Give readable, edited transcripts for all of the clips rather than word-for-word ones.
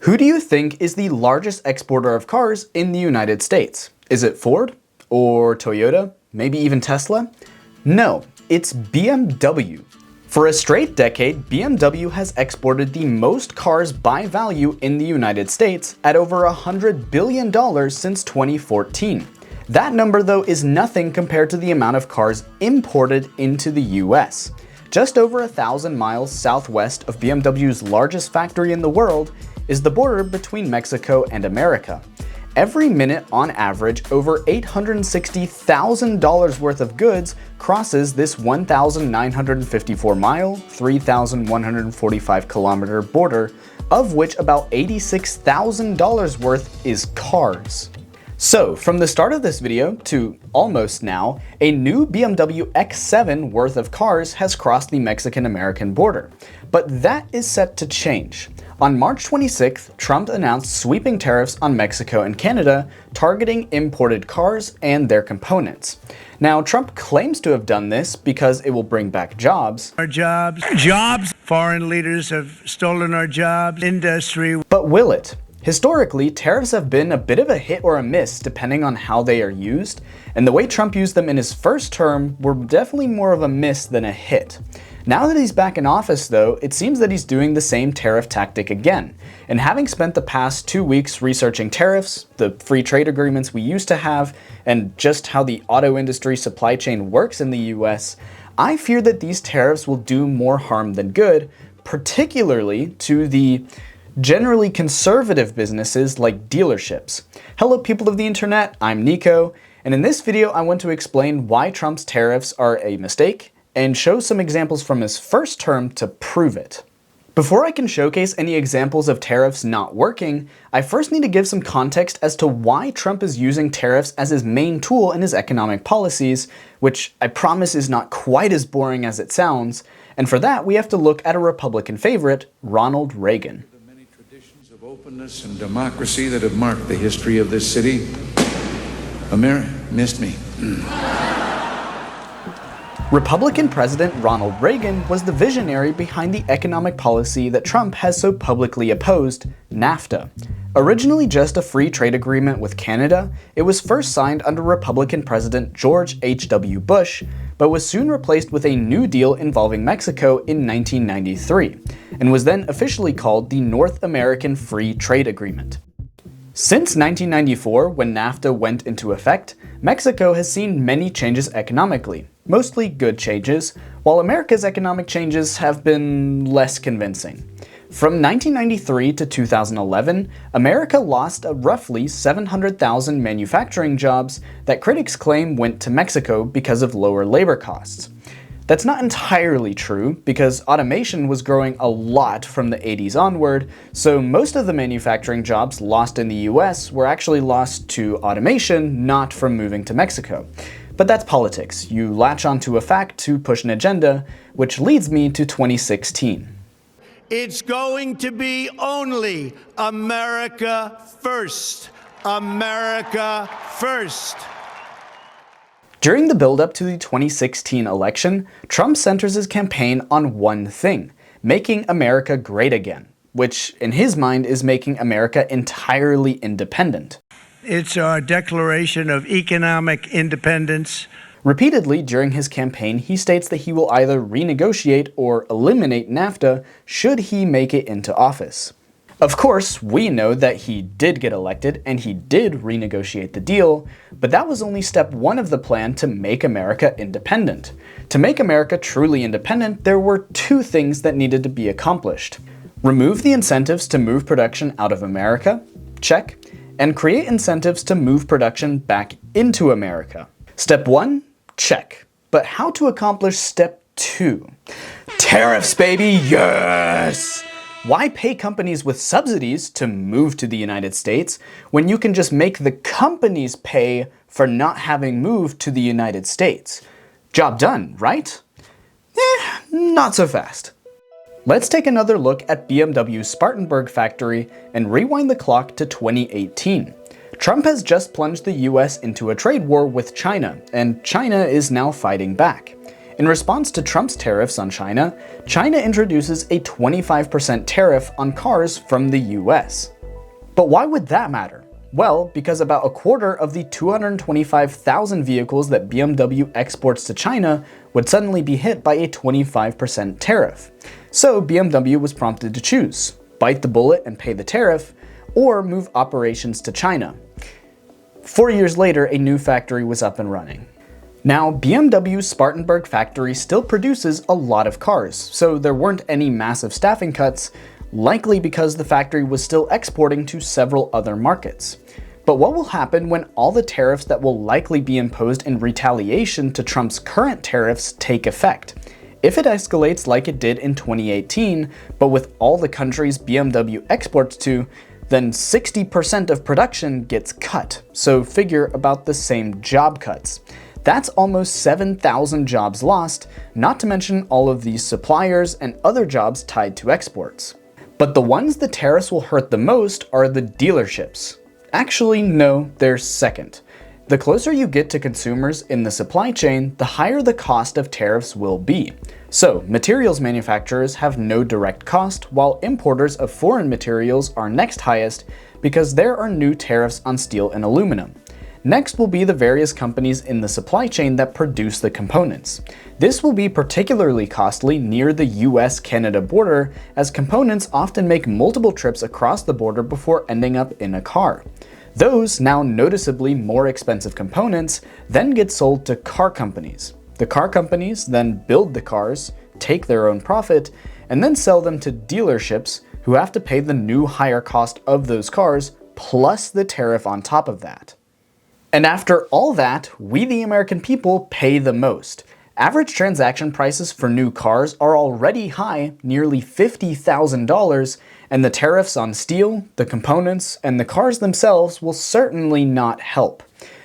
Who do you think is the largest exporter of cars in the United States? Is it Ford? Or Toyota? Maybe even Tesla? No, it's BMW. For a straight decade, BMW has exported the most cars by value in the United States at over $100 billion since 2014. That number, though, is nothing compared to the amount of cars imported into the US. Just over 1,000 miles southwest of BMW's largest factory in the world is the border between Mexico and America. Every minute, on average, over $860,000 worth of goods crosses this 1,954-mile, 3,145-kilometer border, of which about $86,000 worth is cars. So, from the start of this video to almost now, a new BMW X7 worth of cars has crossed the Mexican-American border. But that is set to change. On March 26th, Trump announced sweeping tariffs on Mexico and Canada, targeting imported cars and their components. Now, Trump claims to have done this because it will bring back jobs. Our jobs. Foreign leaders have stolen our jobs, industry. But will it? Historically, tariffs have been a bit of a hit or a miss depending on how they are used, and the way Trump used them in his first term were definitely more of a miss than a hit. Now that he's back in office, though, it seems that he's doing the same tariff tactic again. And having spent the past 2 weeks researching tariffs, the free trade agreements we used to have, and just how the auto industry supply chain works in the US, I fear that these tariffs will do more harm than good, particularly to the generally conservative businesses like dealerships. Hello people of the internet, I'm Nico, and in this video I want to explain why Trump's tariffs are a mistake and show some examples from his first term to prove it. Before I can showcase any examples of tariffs not working, I first need to give some context as to why Trump is using tariffs as his main tool in his economic policies, which I promise is not quite as boring as it sounds, and for that we have to look at a Republican favorite, Ronald Reagan. The many traditions of openness and democracy that have marked the history of this city, America missed me. Republican President Ronald Reagan was the visionary behind the economic policy that Trump has so publicly opposed, NAFTA. Originally just a free trade agreement with Canada, it was first signed under Republican President George H.W. Bush, but was soon replaced with a new deal involving Mexico in 1993, and was then officially called the North American Free Trade Agreement. Since 1994, when NAFTA went into effect, Mexico has seen many changes economically, mostly good changes, while America's economic changes have been less convincing. From 1993 to 2011, America lost roughly 700,000 manufacturing jobs that critics claim went to Mexico because of lower labor costs. That's not entirely true, because automation was growing a lot from the 80s onward, so most of the manufacturing jobs lost in the US were actually lost to automation, not from moving to Mexico. But that's politics. You latch onto a fact to push an agenda, which leads me to 2016. It's going to be only America first. America first. During the build-up to the 2016 election, Trump centers his campaign on one thing: making America great again, which in his mind is making America entirely independent. It's our declaration of economic independence. Repeatedly during his campaign, he states that he will either renegotiate or eliminate NAFTA should he make it into office. Of course, we know that he did get elected and he did renegotiate the deal, but that was only step one of the plan to make America independent. To make America truly independent, there were two things that needed to be accomplished. Remove the incentives to move production out of America, check, and create incentives to move production back into America. Step one, check. But how to accomplish step two? Tariffs, baby, yes! Why pay companies with subsidies to move to the United States when you can just make the companies pay for not having moved to the United States? Job done, right? Not so fast. Let's take another look at BMW's Spartanburg factory and rewind the clock to 2018. Trump has just plunged the US into a trade war with China, and China is now fighting back. In response to Trump's tariffs on China, China introduces a 25% tariff on cars from the US. But why would that matter? Well, because about a quarter of the 225,000 vehicles that BMW exports to China would suddenly be hit by a 25% tariff. So BMW was prompted to choose: bite the bullet and pay the tariff, or move operations to China. 4 years later, a new factory was up and running. Now, BMW's Spartanburg factory still produces a lot of cars, so there weren't any massive staffing cuts, likely because the factory was still exporting to several other markets. But what will happen when all the tariffs that will likely be imposed in retaliation to Trump's current tariffs take effect? If it escalates like it did in 2018, but with all the countries BMW exports to, then 60% of production gets cut, so figure about the same job cuts. That's almost 7,000 jobs lost, not to mention all of these suppliers and other jobs tied to exports. But the ones the tariffs will hurt the most are the dealerships. Actually, no, they're second. The closer you get to consumers in the supply chain, the higher the cost of tariffs will be. So, materials manufacturers have no direct cost, while importers of foreign materials are next highest because there are new tariffs on steel and aluminum. Next will be the various companies in the supply chain that produce the components. This will be particularly costly near the US-Canada border, as components often make multiple trips across the border before ending up in a car. Those now noticeably more expensive components then get sold to car companies. The car companies then build the cars, take their own profit, and then sell them to dealerships who have to pay the new higher cost of those cars plus the tariff on top of that. And after all that, we the American people pay the most. Average transaction prices for new cars are already high, nearly $50,000, and the tariffs on steel, the components, and the cars themselves will certainly not help.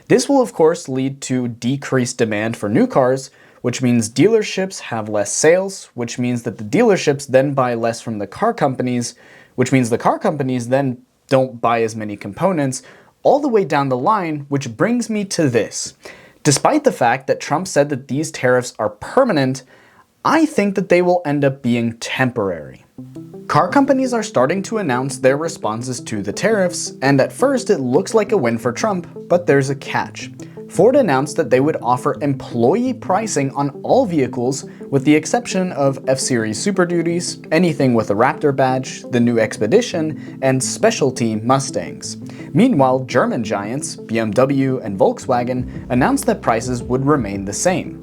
This will of course lead to decreased demand for new cars, which means dealerships have less sales, which means that the dealerships then buy less from the car companies, which means the car companies then don't buy as many components, all the way down the line, which brings me to this. Despite the fact that Trump said that these tariffs are permanent, I think that they will end up being temporary. Car companies are starting to announce their responses to the tariffs, and at first it looks like a win for Trump, but there's a catch. Ford announced that they would offer employee pricing on all vehicles with the exception of F-Series Super Duties, anything with a Raptor badge, the new Expedition, and specialty Mustangs. Meanwhile, German giants, BMW and Volkswagen, announced that prices would remain the same.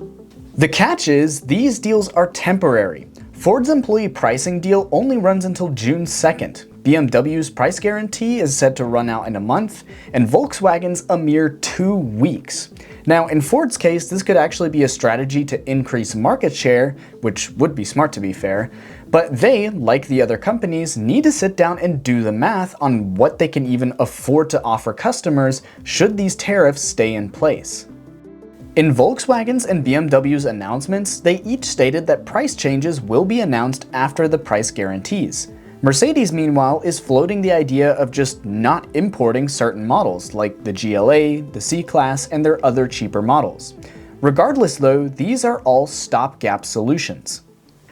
The catch is, these deals are temporary. Ford's employee pricing deal only runs until June 2nd. BMW's price guarantee is set to run out in a month, and Volkswagen's a mere 2 weeks. Now, in Ford's case, this could actually be a strategy to increase market share, which would be smart to be fair, but they, like the other companies, need to sit down and do the math on what they can even afford to offer customers should these tariffs stay in place. In Volkswagen's and BMW's announcements, they each stated that price changes will be announced after the price guarantees. Mercedes, meanwhile, is floating the idea of just not importing certain models, like the GLA, the C-Class, and their other cheaper models. Regardless though, these are all stopgap solutions.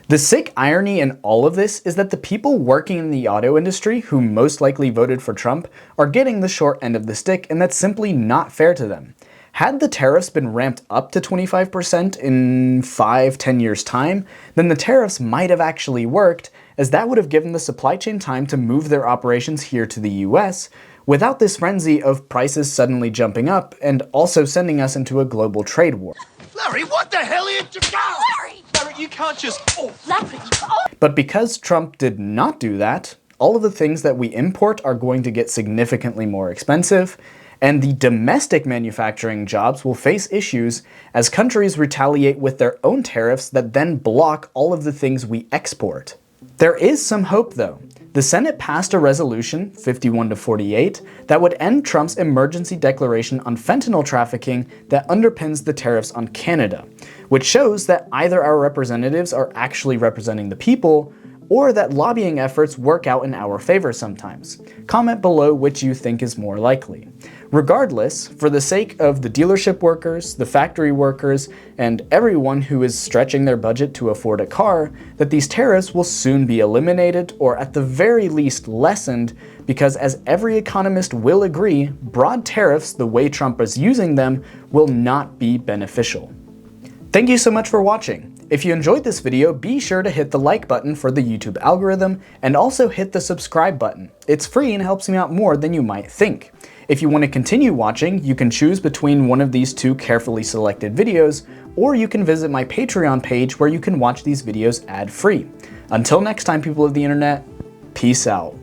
The sick irony in all of this is that the people working in the auto industry who most likely voted for Trump are getting the short end of the stick, and that's simply not fair to them. Had the tariffs been ramped up to 25% in 5-10 years' time, then the tariffs might have actually worked, as that would have given the supply chain time to move their operations here to the US, without this frenzy of prices suddenly jumping up and also sending us into a global trade war. Larry, what the hell are you doing? Larry! Larry, you can't just... Oh, Larry! Oh. But because Trump did not do that, all of the things that we import are going to get significantly more expensive, and the domestic manufacturing jobs will face issues as countries retaliate with their own tariffs that then block all of the things we export. There is some hope though. The Senate passed a resolution, 51-48, that would end Trump's emergency declaration on fentanyl trafficking that underpins the tariffs on Canada, which shows that either our representatives are actually representing the people, or that lobbying efforts work out in our favor sometimes. Comment below which you think is more likely. Regardless, for the sake of the dealership workers, the factory workers, and everyone who is stretching their budget to afford a car, that these tariffs will soon be eliminated or at the very least lessened, because as every economist will agree, broad tariffs the way Trump is using them will not be beneficial. Thank you so much for watching. If you enjoyed this video, be sure to hit the like button for the YouTube algorithm and also hit the subscribe button. It's free and helps me out more than you might think. If you want to continue watching, you can choose between one of these two carefully selected videos, or you can visit my Patreon page where you can watch these videos ad-free. Until next time, people of the internet, peace out.